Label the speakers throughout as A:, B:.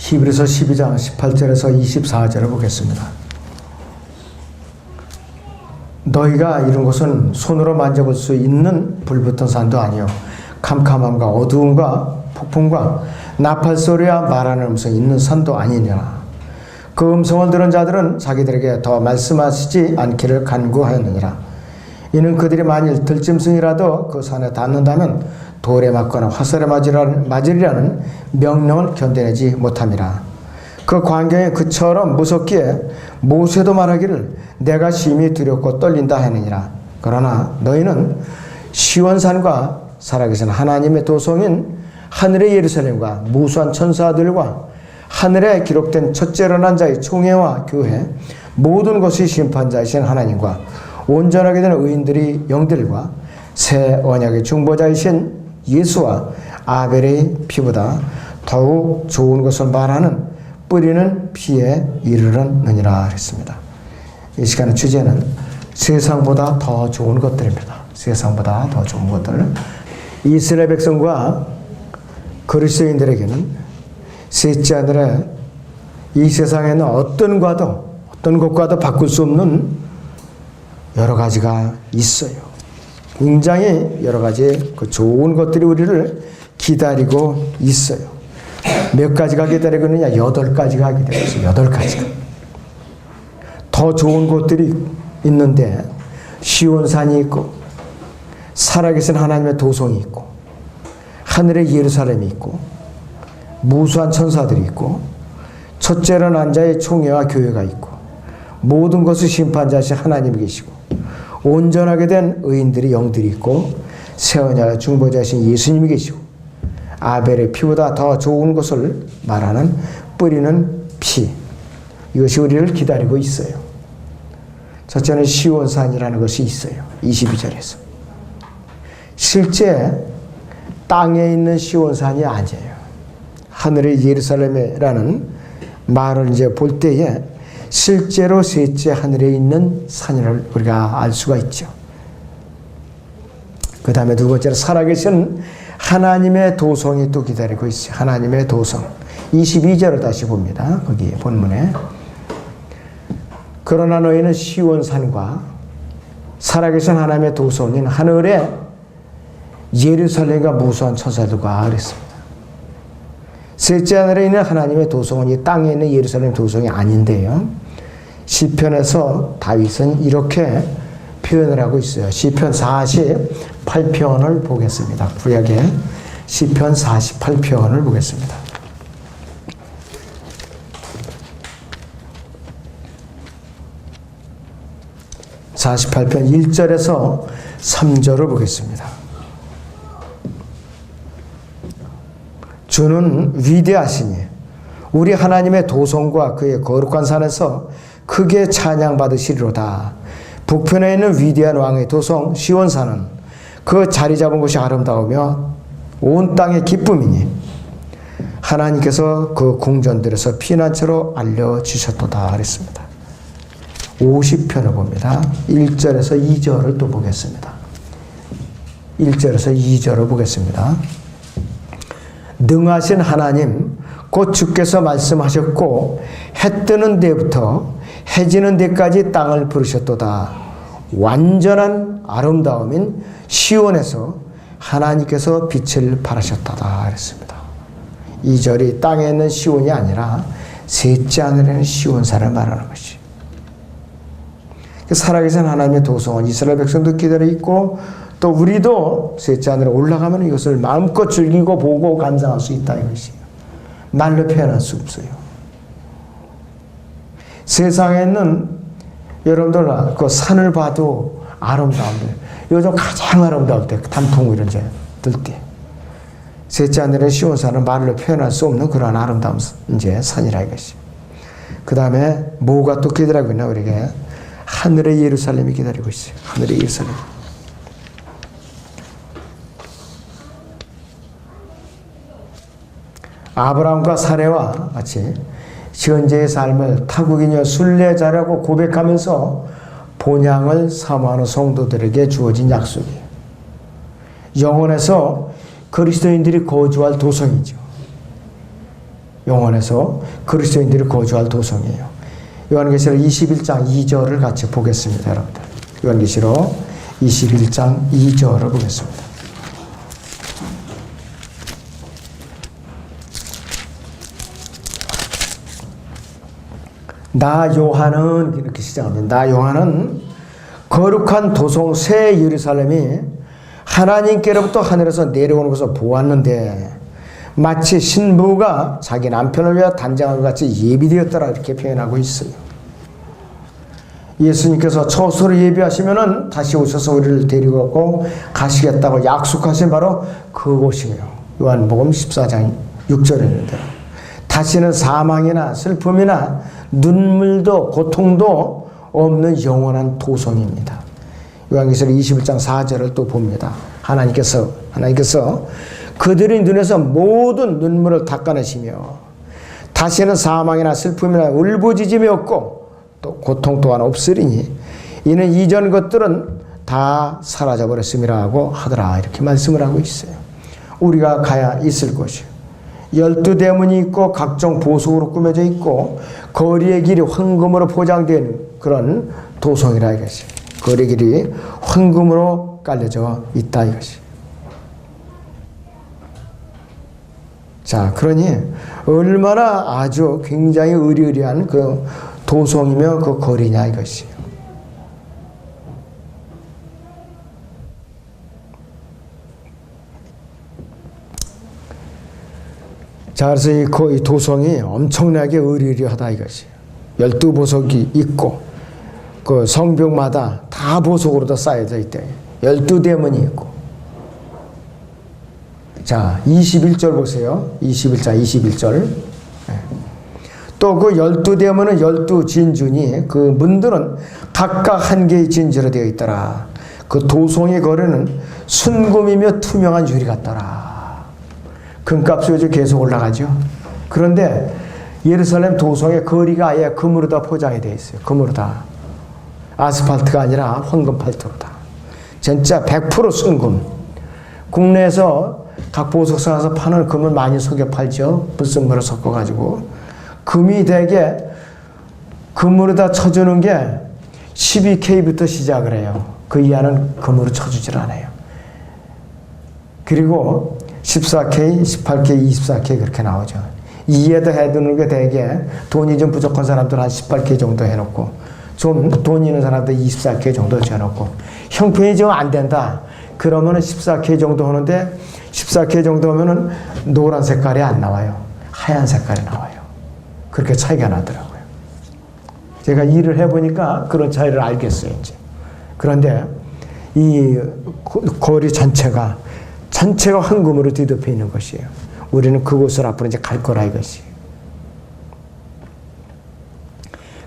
A: 히브리서 12장 18절에서 24절을 보겠습니다. 너희가 이룬 것은 손으로 만져볼 수 있는 불붙은 산도 아니요 캄캄함과 어두움과 폭풍과 나팔소리와 말하는 음성이 있는 산도 아니니라. 그 음성을 들은 자들은 자기들에게 더 말씀하시지 않기를 간구하였느니라. 이는 그들이 만일 들짐승이라도 그 산에 닿는다면 돌에 맞거나 화살에 맞으리라는 명령을 견뎌내지 못함이라. 그 광경이 그처럼 무섭기에 모세도 말하기를 내가 심히 두렵고 떨린다 하느니라. 그러나 너희는 시온산과 살아계신 하나님의 도성인 하늘의 예루살렘과 무수한 천사들과 하늘에 기록된 첫째로 난 자의 총회와 교회 모든 것이 심판자이신 하나님과 온전하게 된 의인들이 영들과 새 언약의 중보자이신 예수와 아벨의 피보다 더욱 좋은 것을 말하는 뿌리는 피에 이르렀느니라 했습니다. 이 시간의 주제는 세상보다 더 좋은 것들입니다. 세상보다 더 좋은 것들. 이스라엘 백성과 그리스도인들에게는 셋째 하늘에 이 세상에는 어떤 것과도 바꿀 수 없는 여러 가지가 있어요. 굉장히 여러 가지 그 좋은 것들이 우리를 기다리고 있어요. 몇 가지가 기다리고 있느냐? 8가지가 기다리고 있어요. 8가지가. 더 좋은 것들이 있는데 시온산이 있고 살아계신 하나님의 도성이 있고 하늘의 예루살렘이 있고 무수한 천사들이 있고 첫째로 난 자의 총회와 교회가 있고 모든 것을 심판자이신 하나님이 계시고 온전하게 된 의인들이 영들이 있고 새 언약의 중보자이신 예수님이 계시고 아벨의 피보다 더 좋은 것을 말하는 뿌리는 피, 이것이 우리를 기다리고 있어요. 첫째는 시온산이라는 것이 있어요. 22절에서 실제 땅에 있는 시온산이 아니에요. 하늘의 예루살렘이라는 말을 이제 볼 때에 실제로 셋째 하늘에 있는 산을 우리가 알 수가 있죠. 그 다음에 두 번째로 살아계신 하나님의 도성이 또 기다리고 있어요. 하나님의 도성. 22절을 다시 봅니다. 거기 본문에. 그러나 너희는 시온산과 살아계신 하나님의 도성인 하늘의 예루살렘과 무수한 천사들과 그랬습니다. 셋째 하늘에 있는 하나님의 도성은 이 땅에 있는 예루살렘 도성이 아닌데요. 시편에서 다윗은 이렇게 표현을 하고 있어요. 시편 48편을 보겠습니다. 구약의 시편 48편을 보겠습니다. (48편) 1절에서 3절을 보겠습니다. 주는 위대하시니 우리 하나님의 도성과 그의 거룩한 산에서 크게 찬양받으시리로다. 북편에 있는 위대한 왕의 도성 시온산은 그 자리 잡은 곳이 아름다우며 온 땅의 기쁨이니 하나님께서 그 궁전들에서 피난처로 알려주셨도다 그랬습니다. 50편을 봅니다. 1절에서 2절을 또 보겠습니다. 1절에서 2절을 보겠습니다. 능하신 하나님 곧 주께서 말씀하셨고 해 뜨는 데부터 해 지는 데까지 땅을 부르셨도다. 완전한 아름다움인 시온에서 하나님께서 빛을 발하셨다다 그랬습니다. 2절이 땅에 있는 시온이 아니라 셋째 하늘에 있는 시온산을 말하는 것이. 살아계신 하나님의 도성은 이스라엘 백성도 기다려 있고 또 우리도 셋째 하늘에 올라가면 이것을 마음껏 즐기고 보고 감상할 수 있다 이것이에요. 말로 표현할 수 없어요. 세상에는 여러분들 그 산을 봐도 아름다운데 요즘 가장 아름다울 때 단풍 이런 데 들 때 셋째 하늘의 시온산은 말로 표현할 수 없는 그러한 아름다운 이제 산이라 이것이. 그 다음에 뭐가 또 기다리고 있나 우리에게 하늘의 예루살렘이 기다리고 있어요. 하늘의 예루살렘. 아브라함과 사레와 같이 현재의 삶을 타국이며 순례자라고 고백하면서 본향을 사모하는 성도들에게 주어진 약속이에요. 영원에서 그리스도인들이 거주할 도성이죠. 영원에서 그리스도인들이 거주할 도성이에요. 요한계시록 21장 2절을 같이 보겠습니다, 여러분들. 요한계시록 21장 2절을 보겠습니다. 나 요한은 이렇게 시작합니다. 나 요한은 거룩한 도성 새 예루살렘이 하나님께로부터 하늘에서 내려오는 것을 보았는데 마치 신부가 자기 남편을 위하여 단장한 것 같이 예비되었더라 이렇게 표현하고 있어요. 예수님께서 처소를 예비하시면은 다시 오셔서 우리를 데리고 가시겠다고 약속하신 바로 그곳이에요. 요한복음 14장 6절에 있는데 다시는 사망이나 슬픔이나 눈물도 고통도 없는 영원한 도성입니다. 요한계시록 21장 4절을 또 봅니다. 하나님께서 그들의 눈에서 모든 눈물을 닦아내시며 다시는 사망이나 슬픔이나 울부짖음이 없고 또 고통 또한 없으리니 이는 이전 것들은 다 사라져버렸음이라고 하더라 이렇게 말씀을 하고 있어요. 우리가 가야 있을 곳이요 12대문이 있고 각종 보석으로 꾸며져 있고 거리의 길이 황금으로 포장된 그런 도성이라 이것이. 거리의 길이 황금으로 깔려져 있다 이것이. 자, 그러니 얼마나 아주 굉장히 의리의리한 그 도성이며 그 거리냐 이것이. 자, 그래서 이 도성이 엄청나게 의리의리하다 이것이. 12보석이 있고 그 성벽마다 다 보석으로 다 쌓여져 있대. 12대문이 있고. 자, 21절 보세요. 21장 21절. 또 그 12대문은 12진주니 그 문들은 각각 한 개의 진주로 되어 있더라. 그 도성의 거리는 순금이며 투명한 유리 같더라. 금값이 요즘 계속 올라가죠. 그런데 예루살렘 도성의 거리가 아예 금으로 다 포장이 되어 있어요. 금으로 다. 아스팔트가 아니라 황금팔토로 다. 진짜 100% 순금. 국내에서 각 보석사 가서 파는 금은 많이 속여 팔죠. 불순물을 섞어가지고. 금이 되게 금으로 다 쳐주는 게 12K부터 시작을 해요. 그 이하는 금으로 쳐주질 않아요. 그리고 14K, 18K, 24K 그렇게 나오죠. 이에다 해두는 게 되게 돈이 좀 부족한 사람들 한 18K 정도 해놓고 좀 돈 있는 사람들 24K 정도 해놓고 형편이 좀 안 된다. 그러면은 14K 정도 하는데 14K 정도 하면은 노란 색깔이 안 나와요. 하얀 색깔이 나와요. 그렇게 차이가 나더라고요. 제가 일을 해보니까 그런 차이를 알겠어요, 이제. 그런데 이 거리 전체가 황금으로 뒤덮여 있는 것이에요. 우리는 그곳을 앞으로 이제 갈 거라 이것이.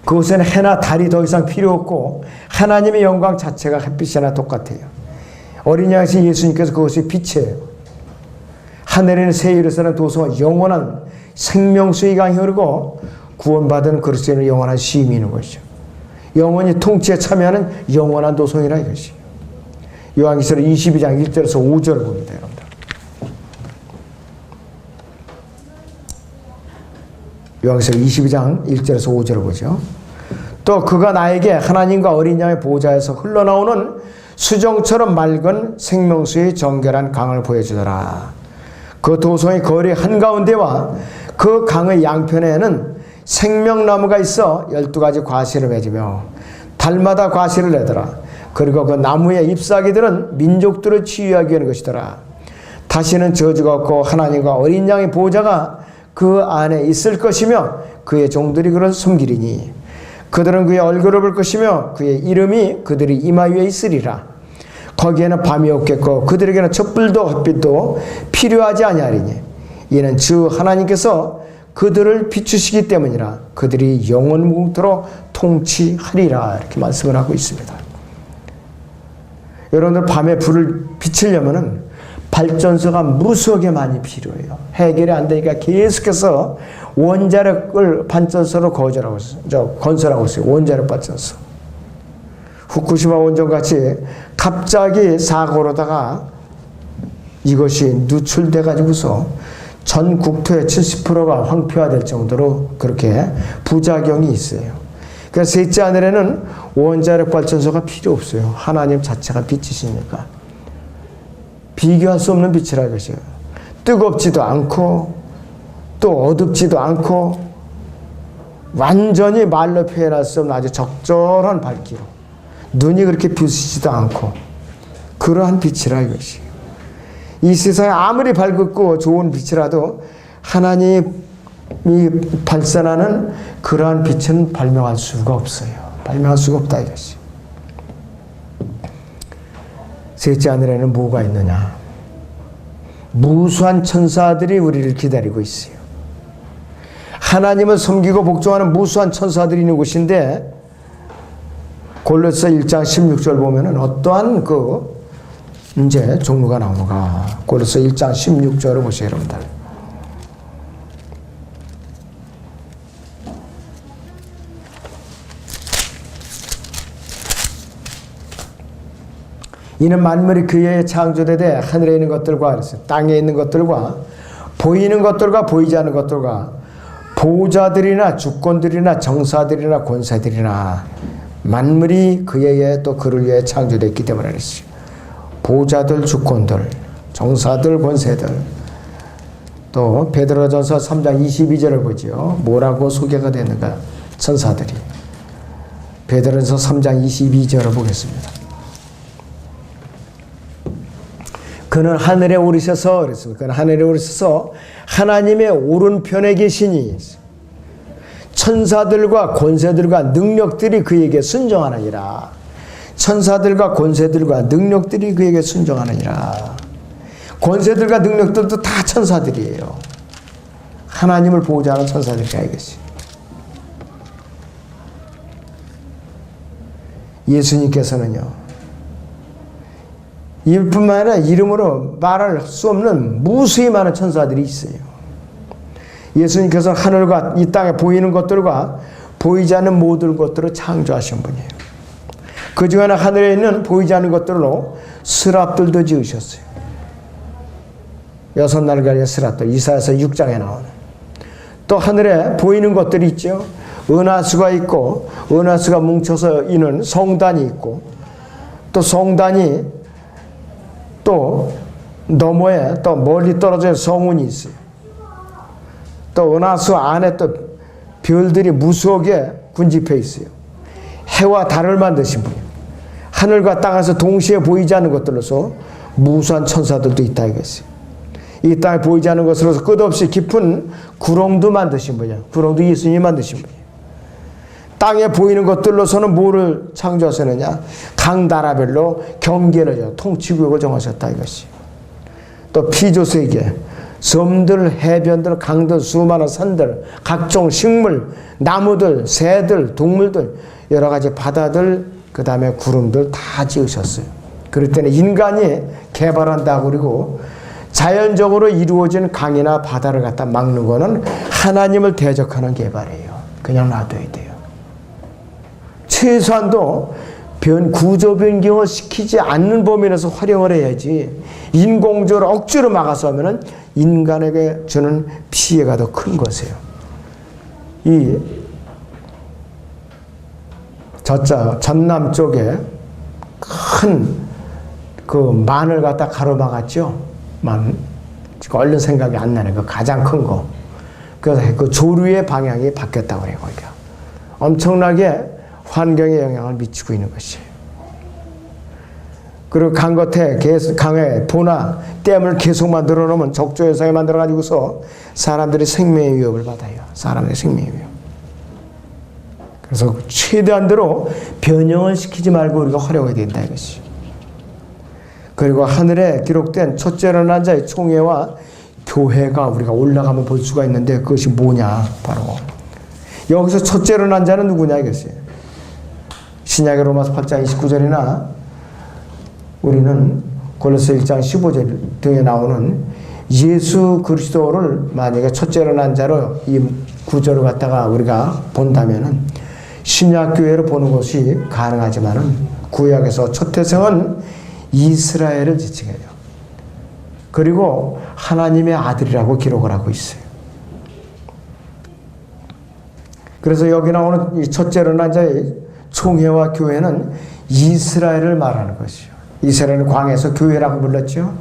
A: 그곳에는 해나 달이 더 이상 필요 없고 하나님의 영광 자체가 햇빛이나 똑같아요. 어린 양이신 예수님께서 그것이 빛이에요. 하늘에는 새 예루살렘 도성은 영원한 생명수의 강이 흐르고 구원받은 그리스도인의 영원한 쉼이 있는 것이죠. 영원히 통치에 참여하는 영원한 도성이라 이것이. 요한계시록 22장 1절에서 5절을 봅니다, 여러분들. 요한계시록 22장 1절에서 5절을 보죠. 또 그가 나에게 하나님과 어린 양의 보좌에서 흘러나오는 수정처럼 맑은 생명수의 정결한 강을 보여주더라. 그 도성의 거리 한가운데와 그 강의 양편에는 생명나무가 있어 12가지 과실을 맺으며 달마다 과실을 내더라. 그리고 그 나무의 잎사귀들은 민족들을 치유하기 위한 것이더라. 다시는 저주가 없고 하나님과 어린 양의 보좌가 그 안에 있을 것이며 그의 종들이 그를 섬기리니 그들은 그의 얼굴을 볼 것이며 그의 이름이 그들이 이마 위에 있으리라. 거기에는 밤이 없겠고 그들에게는 촛불도 햇빛도 필요하지 아니하리니 이는 주 하나님께서 그들을 비추시기 때문이라. 그들이 영원무궁토록 통치하리라. 이렇게 말씀을 하고 있습니다. 여러분들 밤에 불을 비추려면은 발전소가 무수하게 많이 필요해요. 해결이 안 되니까 계속해서 원자력을 발전소로 건설하고 있어요. 원자력 발전소. 후쿠시마 원전 같이 갑자기 사고로다가 이것이 누출돼 가지고서 전 국토의 70%가 황폐화될 정도로 그렇게 부작용이 있어요. 그래서 셋째 하늘에는 원자력 발전소가 필요 없어요. 하나님 자체가 빛이시니까. 비교할 수 없는 빛이라 이것이요. 뜨겁지도 않고 또 어둡지도 않고 완전히 말로 표현할 수 없는 아주 적절한 밝기로 눈이 그렇게 부시지도 않고 그러한 빛이라 이것이. 이 세상에 아무리 밝고 좋은 빛이라도 하나님이 발산하는 그러한 빛은 발명할 수가 없어요. 발명할 수가 없다 이것이. 셋째 하늘에는 뭐가 있느냐? 무수한 천사들이 우리를 기다리고 있어요. 하나님을 섬기고 복종하는 무수한 천사들이 있는 곳인데 골로새 1장 16절 보면은 어떠한 이제 종류가 나오는가. 골로새 1장 16절을 보세요, 여러분들. 이는 만물이 그의 창조되되 하늘에 있는 것들과 땅에 있는 것들과 보이는 것들과 보이지 않는 것들과 보호자들이나 주권들이나 정사들이나 권세들이나 만물이 그에 의해 또 그를 위해 창조됐기 때문에 그랬어요. 보호자들, 주권들, 정사들, 권세들. 또 베드로전서 3장 22절을 보죠. 뭐라고 소개가 되는가? 천사들이. 베드로전서 3장 22절을 보겠습니다. 그는 하늘에 오르셔서 그랬습니다. 그는 하늘에 오르셔서 하나님의 오른편에 계시니 천사들과 권세들과 능력들이 그에게 순종하느니라. 천사들과 권세들과 능력들이 그에게 순종하느니라. 권세들과 능력들도 다 천사들이에요. 하나님을 보호자하는 천사들이야 이것이. 예수님께서는요. 이뿐만 아니라 이름으로 말할 수 없는 무수히 많은 천사들이 있어요. 예수님께서 하늘과 이 땅에 보이는 것들과 보이지 않는 모든 것들을 창조하신 분이에요. 그 중에 하늘에 있는 보이지 않는 것들로 스랍들도 지으셨어요. 6날개의 스랍들, 이사야서 6장에 나오는. 또 하늘에 보이는 것들이 있죠. 은하수가 있고 은하수가 뭉쳐서 있는 성단이 있고 또 성단이 또 너머에 또 멀리 떨어진 성운이 있어요. 또 은하수 안에 또 별들이 무수하게 군집해 있어요. 해와 달을 만드신 분이에요. 하늘과 땅에서 동시에 보이지 않는 것들로서 무수한 천사들도 있다 이것이에요. 이 땅에 보이지 않는 것으로서 끝없이 깊은 구렁도 만드신 분이에요. 구렁도 예수님이 만드신 분이에요. 땅에 보이는 것들로서는 뭐를 창조하셨느냐? 강 나라별로 경계를 통치구역을 정하셨다 이것이. 또 피조세계, 섬들, 해변들, 강들, 수많은 산들, 각종 식물, 나무들, 새들, 동물들, 여러 가지 바다들, 그 다음에 구름들 다 지으셨어요. 그럴 때는 인간이 개발한다고 그리고 자연적으로 이루어진 강이나 바다를 갖다 막는 거는 하나님을 대적하는 개발이에요. 그냥 놔둬야 돼요. 최소한도 구조 변경을 시키지 않는 범위에서 활용을 해야지 인공적으로 억지로 막아서 하면은 인간에게 주는 피해가 더 큰 것이에요. 이 전남 쪽에 큰 그 만을 갖다 가로막았죠. 지금 얼른 생각이 안 나네. 그 가장 큰 거. 그래서 그 조류의 방향이 바뀌었다고 그래요. 거기가 엄청나게 환경에 영향을 미치고 있는 것이에요. 그리고 강 겉에 강에 보나 댐을 계속 만들어 놓으면 적조 현상을 만들어 가지고서 사람들이 생명의 위협을 받아요. 사람의 생명의 위협. 그래서 최대한대로 변형을 시키지 말고 우리가 활용해야 된다 이것이. 그리고 하늘에 기록된 첫째로 난 자의 총회와 교회가 우리가 올라가면 볼 수가 있는데 그것이 뭐냐? 바로 여기서 첫째로 난 자는 누구냐 이것이에요. 신약의 로마서 8장 29절이나 우리는 골로새 1장 15절 등에 나오는 예수 그리스도를 만약에 첫째로 난 자로 이 구절을 갖다가 우리가 본다면은 신약교회로 보는 것이 가능하지만은 구약에서 첫 태생은 이스라엘을 지칭해요. 그리고 하나님의 아들이라고 기록을 하고 있어요. 그래서 여기 나오는 이 첫째로 난 자의 총회와 교회는 이스라엘을 말하는 것이요. 이스라엘은 광야에서 교회라고 불렀죠.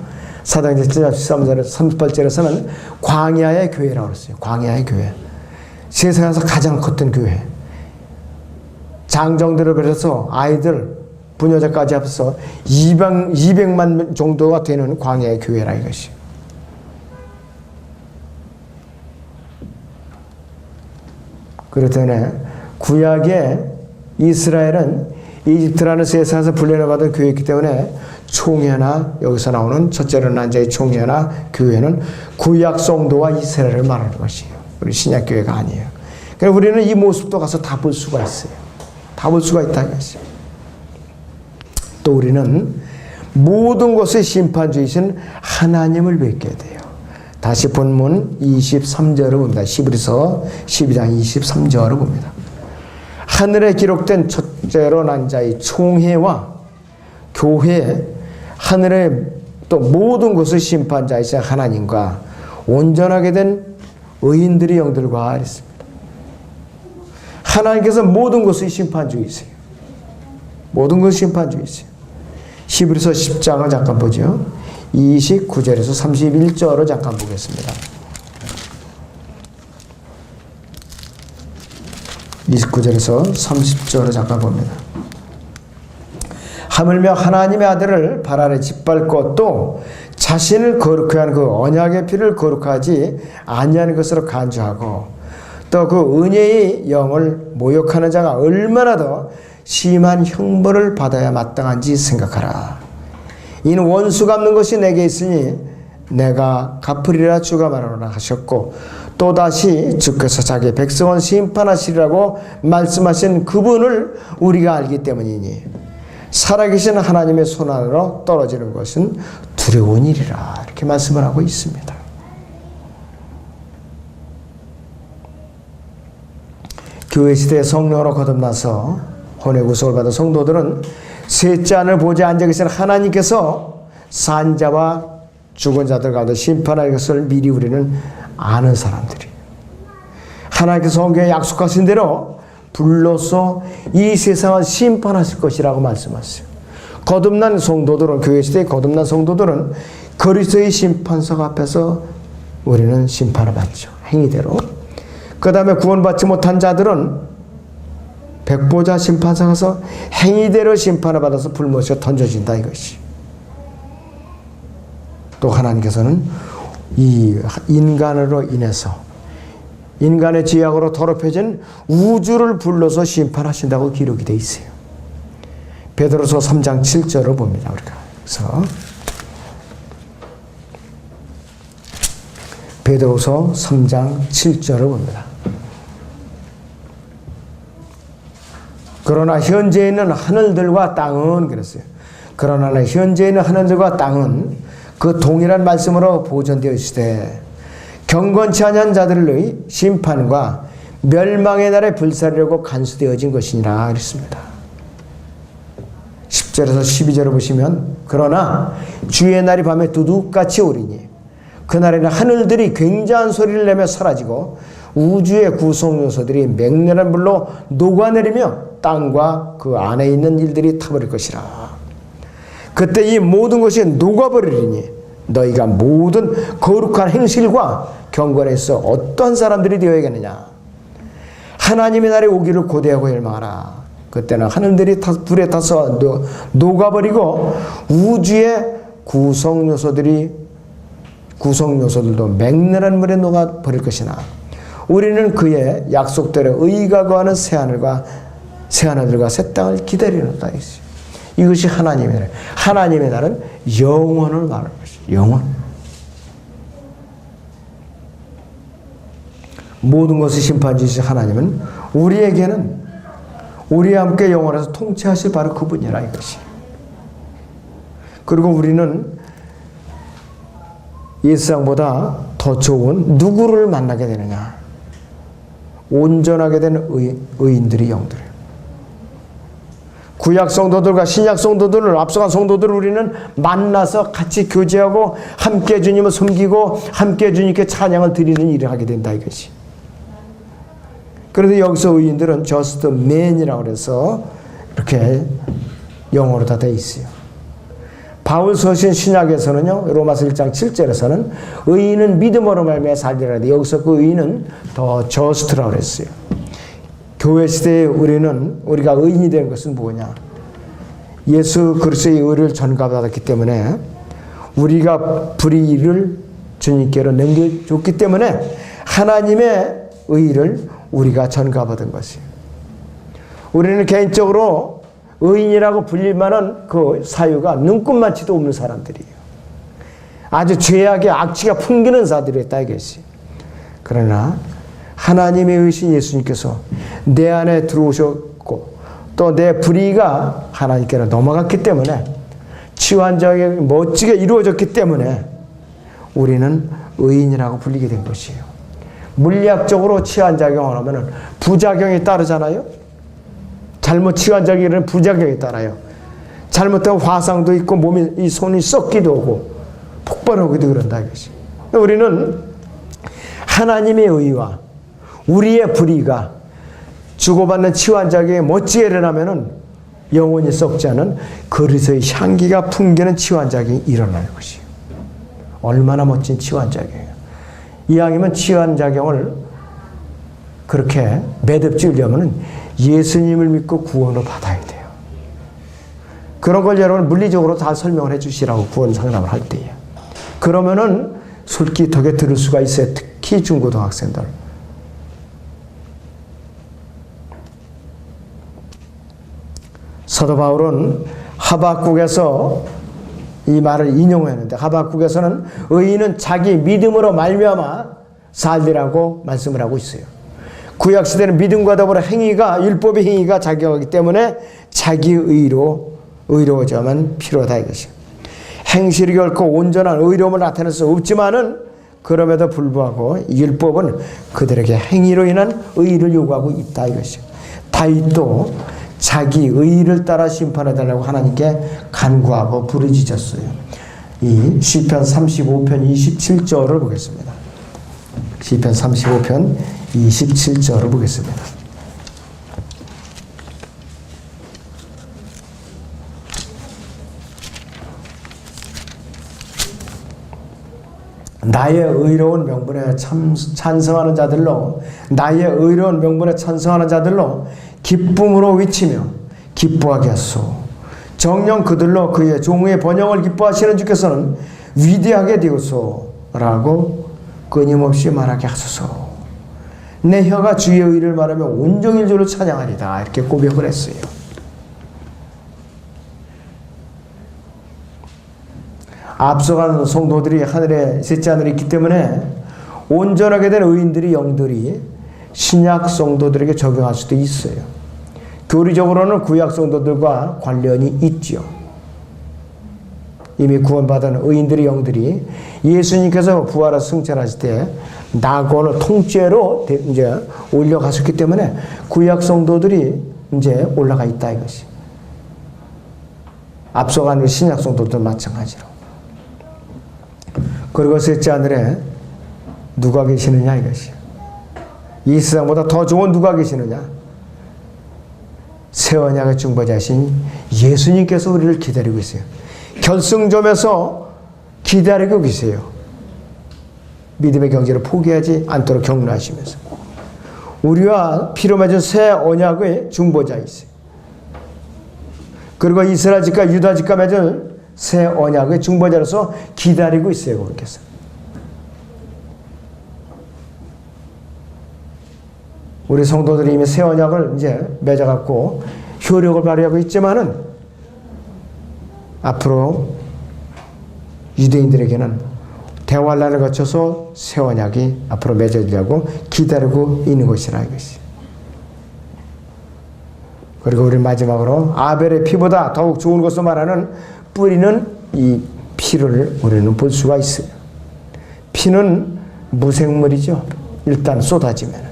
A: 사도행전 38절에서는 광야의 교회라고 그랬어요. 광야의 교회. 세상에서 가장 컸던 교회. 장정들을 그래서 아이들, 부녀자까지 합해서 200만 정도가 되는 광야의 교회라 이것이. 그렇기 때문에 구약의 이스라엘은 이집트라는 세상에서 분련을 교회이기 때문에 총회나 여기서 나오는 첫째로 난 자의 총회나 교회는 구약 성도와 이스라엘을 말하는 것이에요. 우리 신약 교회가 아니에요. 그러니까 우리는 이 모습도 가서 다 볼 수가 있어요. 다 볼 수가 있다는 것이죠. 또 우리는 모든 것의 심판주이신 하나님을 뵙게 돼요. 다시 본문 23절을 봅니다. 히브리서 12장 23절을 봅니다. 하늘에 기록된 첫째로 난 자의 총회와 교회, 하늘의 또 모든 것의 심판자이신 하나님과 온전하게 된 의인들의 영들과 있습니다. 하나님께서 모든 것의 심판주이세요. 모든 것의 심판주이세요. 히브리서 10장을 잠깐 보죠. 29절에서 31절을 잠깐 보겠습니다. 29절에서 30절을 잠깐 봅니다. 하물며 하나님의 아들을 발 아래 짓밟고 또 자신을 거룩하게 하는 그 언약의 피를 거룩하지 아니하는 것으로 간주하고 또 그 은혜의 영을 모욕하는 자가 얼마나 더 심한 형벌을 받아야 마땅한지 생각하라. 이는 원수 갚는 것이 내게 있으니 내가 갚으리라 주가 말하노라 하셨고 또다시 주께서 자기 백성을 심판하시리라고 말씀하신 그분을 우리가 알기 때문이니 살아계신 하나님의 손안으로 떨어지는 것은 두려운 일이라 이렇게 말씀을 하고 있습니다. 교회 시대에 성령으로 거듭나서 혼의 구속을 받은 성도들은 셋째 하늘 보좌에 앉아 계신 하나님께서 산자와 죽은 자들 가운데 심판할 것을 미리 우리는 아는 사람들이 하나님께서 성경에 약속하신 대로 불러서 이 세상을 심판하실 것이라고 말씀하셨어요. 거듭난 성도들은 교회 시대에 거듭난 성도들은 그리스도의 심판석 앞에서 우리는 심판을 받죠. 행위대로. 그 다음에 구원받지 못한 자들은 백보자 심판석 가서 행위대로 심판을 받아서 불못에 던져진다 이것이. 또 하나님께서는 이 인간으로 인해서 인간의 죄악으로 더럽혀진 우주를 불러서 심판하신다고 기록이 되어 있어요. 베드로서 3장 7절을 봅니다. 우리가 그래서 베드로서 3장 7절을 봅니다. 그러나 현재 있는 하늘들과 땅은 그랬어요. 그러나 현재 있는 하늘들과 땅은 그 동일한 말씀으로 보존되어 있으되 경건치 아니한 자들의 심판과 멸망의 날에 불사르려고 간수되어진 것이니라 그랬습니다. 10절에서 12절을 보시면 그러나 주의 날이 밤에 두둑같이 오리니 그날에는 하늘들이 굉장한 소리를 내며 사라지고 우주의 구성 요소들이 맹렬한 불로 녹아내리며 땅과 그 안에 있는 일들이 타버릴 것이라. 그때 이 모든 것이 녹아버리리니 너희가 모든 거룩한 행실과 경건에서 어떠한 사람들이 되어야겠느냐. 하나님의 날에 오기를 고대하고 열망하라. 그때는 하늘들이 불에 타서 녹아버리고 우주의 구성 요소들도 맹렬한 물에 녹아버릴 것이나 우리는 그의 약속대로 의가 거하는 새하늘과 새 땅을 기다리는다. 이것이 하나님의 날. 하나님의 날은 영원을 말하는 것이죠. 영원. 모든 것을 심판주이신 하나님은 우리에게는 우리와 함께 영원에서 통치하실 바로 그분이라 이것이. 그리고 우리는 이 세상보다 더 좋은 누구를 만나게 되느냐. 온전하게 된 의인들의 영들. 구약 성도들과 신약 성도들을, 앞서간 성도들을 우리는 만나서 같이 교제하고 함께 주님을 섬기고 함께 주님께 찬양을 드리는 일을 하게 된다 이것이. 그런데 여기서 의인들은 just men이라고 해서 이렇게 영어로 다 되어 있어요. 바울 서신 신약에서는요, 로마서 1장 7절에서는 의인은 믿음으로 말미암아 살리라 하는데 여기서 그 의인은 더 just라고 그랬어요. 교회 시대에 우리가 의인이 된 것은 뭐냐? 예수 그리스도의 의를 전가받았기 때문에 우리가 불의를 주님께로 넘겨줬기 때문에 하나님의 의를 우리가 전가받은 것이에요. 우리는 개인적으로 의인이라고 불릴 만한 그 사유가 눈꼽만치도 없는 사람들이에요. 아주 죄악의 악취가 풍기는 자들이었다 이것이. 그러나 하나님의 의신 예수님께서 내 안에 들어오셨고 또 내 불의가 하나님께로 넘어갔기 때문에 치유한자에게 멋지게 이루어졌기 때문에 우리는 의인이라고 불리게 된 것이에요. 물리학적으로 치유한작용을 하면 부작용이 따르잖아요. 잘못 치유한작용은 부작용이 따라요. 잘못하면 화상도 있고 이 손이 썩기도 하고 폭발하기도 그런다 이것이. 우리는 하나님의 의와 우리의 불의가 주고받는 치유한작용에 멋지게 일어나면은 영원히 썩지 않은 그리스도의 향기가 풍기는 치유한작용이 일어나는 것이에요. 얼마나 멋진 치유한작용이에요. 이왕이면 치유한작용을 그렇게 매듭지으려면 예수님을 믿고 구원을 받아야 돼요. 그런 걸 여러분 물리적으로 다 설명을 해 주시라고 구원 상담을 할 때에. 그러면은 솔깃하게 들을 수가 있어요. 특히 중고등학생들. 사도 바울은 하박국에서 이 말을 인용했는데 하박국에서는 의인은 자기 믿음으로 말미암아 살리라고 말씀을 하고 있어요. 구약시대는 믿음과 더불어 행위가 율법의 행위가 작용하기 때문에 자기 의로워져야만 필요하다 이것이요. 행실이 결코 온전한 의로움을 나타낼 수 없지만은 그럼에도 불구하고 율법은 그들에게 행위로 인한 의의를 요구하고 있다 이것이요. 다윗도 자기 의의를 따라 심판해달라고 하나님께 간구하고 부르짖었어요. 이 시편 35편 27절을 보겠습니다. 시편 35편 27절을 보겠습니다. 나의 의로운 명분에 찬성하는 자들로 나의 의로운 명분에 찬성하는 자들로 기쁨으로 외치며 기뻐하게 하소서. 정녕 그들로 그의 종의 번영을 기뻐하시는 주께서는 위대하게 되소서라고 끊임없이 말하게 하소서. 내 혀가 주의 의를 말하며 온종일 주를 찬양하리다 이렇게 고백을 했어요. 앞서가는 성도들이 하늘에 셋째 하늘에 있기 때문에 온전하게 된 의인들이 영들이 신약 성도들에게 적용할 수도 있어요. 교리적으로는 구약 성도들과 관련이 있죠. 이미 구원받은 의인들의 영들이 예수님께서 부활해서 승천하실 때 낙원을 통째로 이제 올려가셨기 때문에 구약 성도들이 이제 올라가 있다 이것이. 앞서가는 신약 성도들 마찬가지로. 그리고 셋째 하늘에 누가 계시느냐 이것이. 이 세상보다 더 좋은 누가 계시느냐? 새 언약의 중보자신 예수님께서 우리를 기다리고 있어요. 결승점에서 기다리고 계세요. 믿음의 경제를 포기하지 않도록 격려하시면서 우리와 피로 맺은 새 언약의 중보자이세요. 그리고 이스라엘 집과 유다 집과 맺은 새 언약의 중보자로서 기다리고 있어요. 그렇게서 우리 성도들이 이미 새 언약을 이제 맺어갖고 효력을 발휘하고 있지만은 앞으로 유대인들에게는 대환란을 거쳐서 새 언약이 앞으로 맺어지려고 기다리고 있는 것이라 이것이. 그리고 우리 마지막으로 아벨의 피보다 더욱 좋은 것을 말하는 뿌리는 이 피를 우리는 볼 수가 있어요. 피는 무생물이죠. 일단 쏟아지면.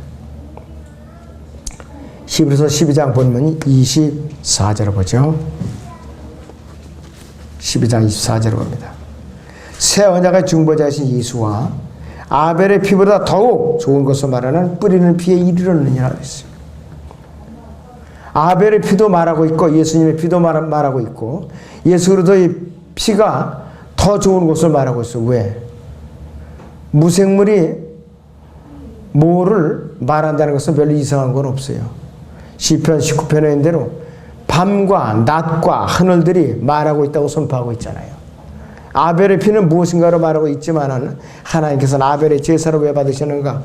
A: 히브리서 12장 본문이 24절을 보죠. 12장 24절을 봅니다. 새 언약의 중보자이신 예수와 아벨의 피보다 더욱 좋은 것을 말하는 뿌리는 피에 이르렀느니라 그랬어요. 아벨의 피도 말하고 있고 예수님의 피도 말하고 있고 예수 그리스도의 피가 더 좋은 것을 말하고 있어요. 왜? 무생물이 뭐를 말한다는 것은 별로 이상한 건 없어요. 시편 19편에 있는 대로 밤과 낮과 하늘들이 말하고 있다고 선포하고 있잖아요. 아벨의 피는 무엇인가로 말하고 있지만 하나님께서는 아벨의 제사를 왜 받으셨는가?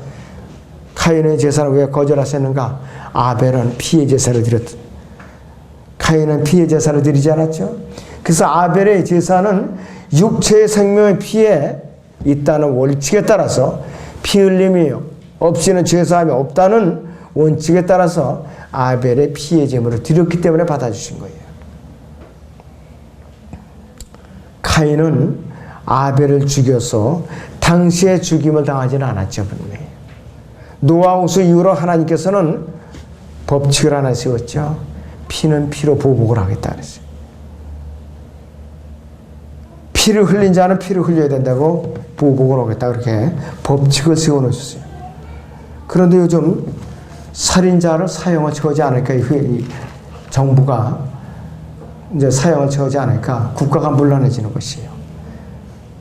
A: 카인의 제사를 왜 거절하셨는가? 아벨은 피의 제사를 드렸다. 카인은 피의 제사를 드리지 않았죠. 그래서 아벨의 제사는 육체의 생명의 피에 있다는 원칙에 따라서 피 흘림이 없이는 제사함이 없다는 원칙에 따라서 아벨의 피의 제물을 드렸기 때문에 받아주신 거예요. 카인은 아벨을 죽여서 당시에 죽임을 당하지는 않았죠. 분명히. 노아 홍수 이후로 하나님께서는 법칙을 하나 세웠죠. 피는 피로 보복을 하겠다 그랬어요. 피를 흘린 자는 피를 흘려야 된다고 보복을 하겠다 그렇게 법칙을 세워놓으셨어요. 그런데 요즘 살인자를 사형을 처하지 않을까, 정부가 이제 사형을 처하지 않을까, 국가가 문란해지는 것이에요.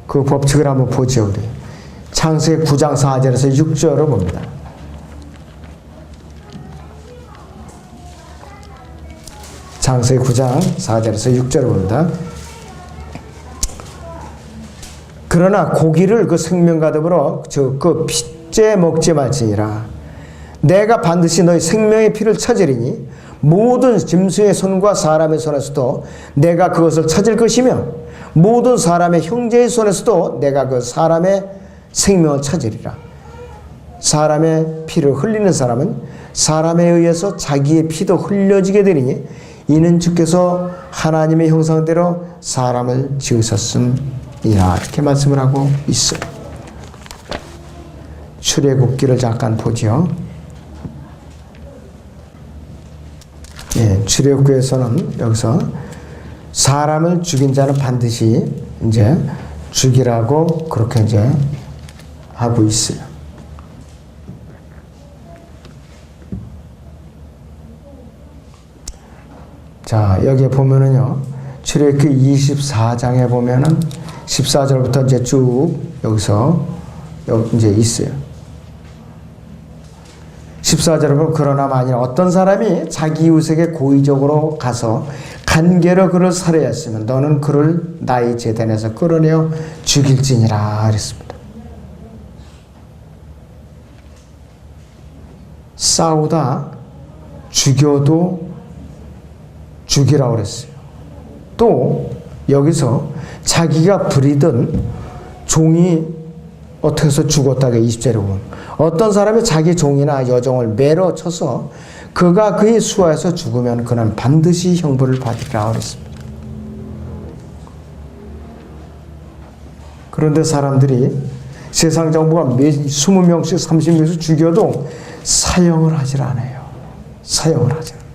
A: 그 법칙을 한번 보죠, 우리. 창세기 9장 4절에서 6절을 봅니다. 창세기 9장 4절에서 6절을 봅니다. 그러나 고기를 그 생명과 더불어 그 핏째 먹지 말지니라. 내가 반드시 너희 생명의 피를 찾으리니 모든 짐승의 손과 사람의 손에서도 내가 그것을 찾을 것이며 모든 사람의 형제의 손에서도 내가 그 사람의 생명을 찾으리라. 사람의 피를 흘리는 사람은 사람에 의해서 자기의 피도 흘려지게 되리니 이는 주께서 하나님의 형상대로 사람을 지으셨음이라. 이렇게 말씀을 하고 있어요. 출애굽기를 잠깐 보죠. 예, 출애굽기에서는 여기서 사람을 죽인 자는 반드시 이제 죽이라고 그렇게 이제 하고 있어요. 자, 여기에 보면은요, 출애굽기 24장에 보면은 14절부터 이제 쭉 여기서 이제 있어요. 14절에 보면 그러나 만일 어떤 사람이 자기 이웃에게 고의적으로 가서 간계로 그를 살해했으면 너는 그를 나의 제단에서 끌어내어 죽일지니라 그랬습니다. 싸우다 죽여도 죽이라고 그랬어요. 또 여기서 자기가 부리던 종이 어떻게 해서 죽었다고 20절에 보면 어떤 사람이 자기 종이나 여종을 매러 쳐서 그가 그의 수하에서 죽으면 그는 반드시 형벌을 받으리라 그랬습니다. 그런데 사람들이 세상 정부가 20명씩 30명씩 죽여도 사형을 하질 않아요. 사형을 하지 않아요.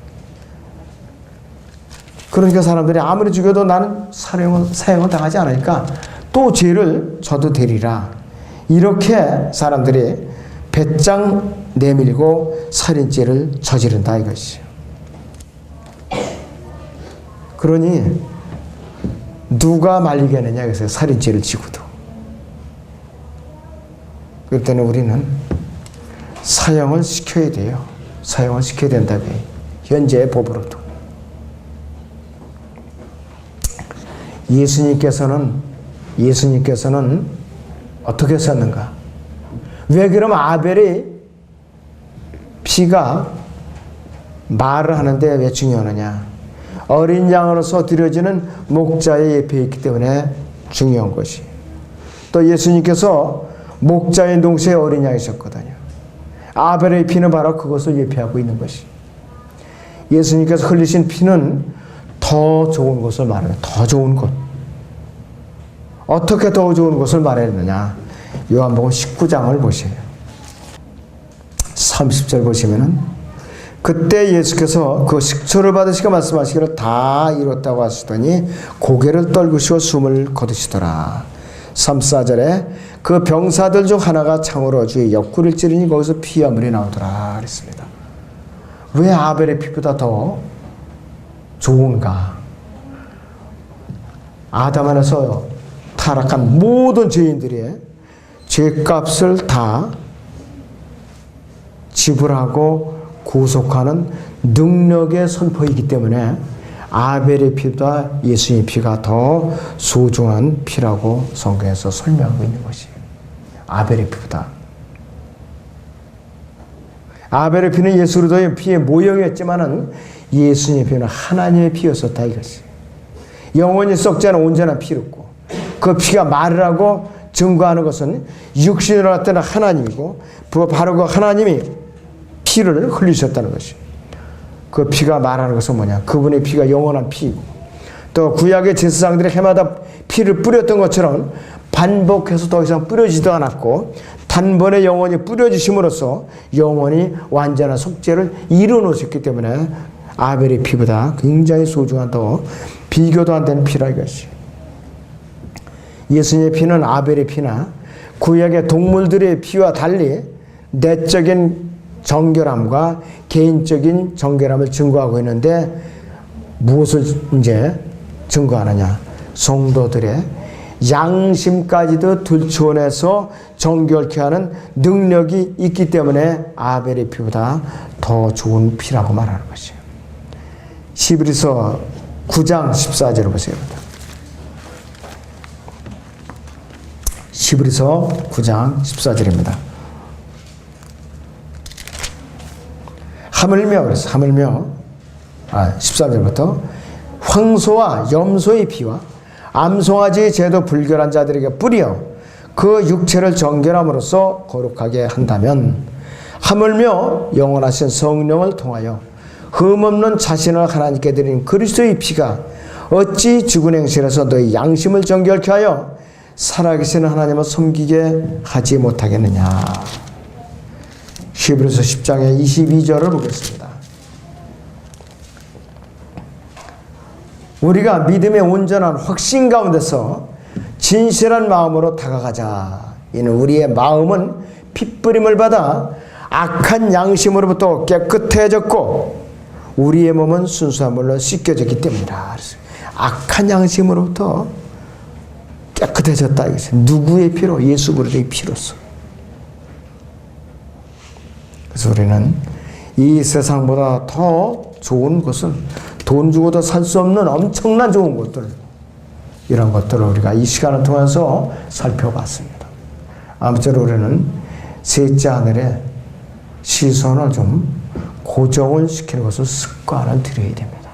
A: 그러니까 사람들이 아무리 죽여도 나는 사형을 당하지 않으니까 또 죄를 져도 되리라. 이렇게 사람들이 배짱 내밀고 살인죄를 저지른다 이것이요. 그러니 누가 말리겠느냐 그래서 살인죄를 지고도. 그럴 때는 우리는 사형을 시켜야 돼요. 사형을 시켜야 된다고 해요. 현재의 법으로도. 예수님께서는 어떻게 하셨는가? 왜 그럼 아벨의 피가 말을 하는데 왜 중요하느냐? 어린 양으로서 드려지는 목자의 예표에 있기 때문에 중요한 것이. 또 예수님께서 목자의 동시에 어린 양이셨거든요. 아벨의 피는 바로 그것을 예표하고 있는 것이. 예수님께서 흘리신 피는 더 좋은 것을 말해요. 더 좋은 것. 어떻게 더 좋은 것을 말했느냐? 요한복음 19장을 보세요. 30절 보시면은 그때 예수께서 그 식초를 받으시고 말씀하시기를 다 이뤘다고 하시더니 고개를 떨구시고 숨을 거두시더라. 3, 4절에 그 병사들 중 하나가 창으로 주의 옆구리를 찌르니 거기서 피와 물이 나오더라 그랬습니다. 왜 아벨의 피보다 더 좋은가? 아담 안에서 타락한 모든 죄인들의 죄값을 다 지불하고 구속하는 능력의 선포이기 때문에 아벨의 피보다 예수님의 피가 더 소중한 피라고 성경에서 설명하고 있는 것이에요. 아벨의 피보다. 아벨의 피는 예수 그리스도의 피의 모형이었지만은 예수님의 피는 하나님의 피였었다 이것이. 영원히 썩지 않은 온전한 피였고 그 피가 말을 하고 증거하는 것은 육신으로 나타난 하나님이고 바로 그 하나님이 피를 흘리셨다는 것이에요. 그 피가 말하는 것은 뭐냐? 그분의 피가 영원한 피이고 또 구약의 제사장들이 해마다 피를 뿌렸던 것처럼 반복해서 더 이상 뿌려지도 않았고 단번에 영원히 뿌려지심으로써 영원히 완전한 속죄를 이루어놓으셨기 때문에 아벨의 피보다 굉장히 소중한 더 비교도 안 되는 피라 이것이. 예수님의 피는 아벨의 피나 구약의 동물들의 피와 달리 내적인 정결함과 개인적인 정결함을 증거하고 있는데 무엇을 이제 증거하느냐? 성도들의 양심까지도 들추어내서 정결케 하는 능력이 있기 때문에 아벨의 피보다 더 좋은 피라고 말하는 것이에요. 히브리서 9장 14절을 보세요. 히브리서 9장 14절입니다. 하물며 그래서 하물며 13절부터 황소와 염소의 피와 암송아지의 제도 불결한 자들에게 뿌려 그 육체를 정결함으로써 거룩하게 한다면 하물며 영원하신 성령을 통하여 흠없는 자신을 하나님께 드린 그리스도의 피가 어찌 죽은 행실에서 너희 양심을 정결케 하여 살아계신 하나님을 섬기게 하지 못하겠느냐. 히브리서 10장의 22절을 보겠습니다. 우리가 믿음의 온전한 확신 가운데서 진실한 마음으로 다가가자. 이는 우리의 마음은 핏부림을 받아 악한 양심으로부터 깨끗해졌고 우리의 몸은 순수한 물로 씻겨졌기 때문이다. 악한 양심으로부터 깨끗해졌다. 누구의 피로? 예수 그리스도의 피로서. 그래서 우리는 이 세상보다 더 좋은 것은 돈 주고도 살 수 없는 엄청난 좋은 것들, 이런 것들을 우리가 이 시간을 통해서 살펴봤습니다. 아무쪼록 우리는 셋째 하늘에 시선을 좀 고정을 시키는 것을 습관을 들여야 됩니다.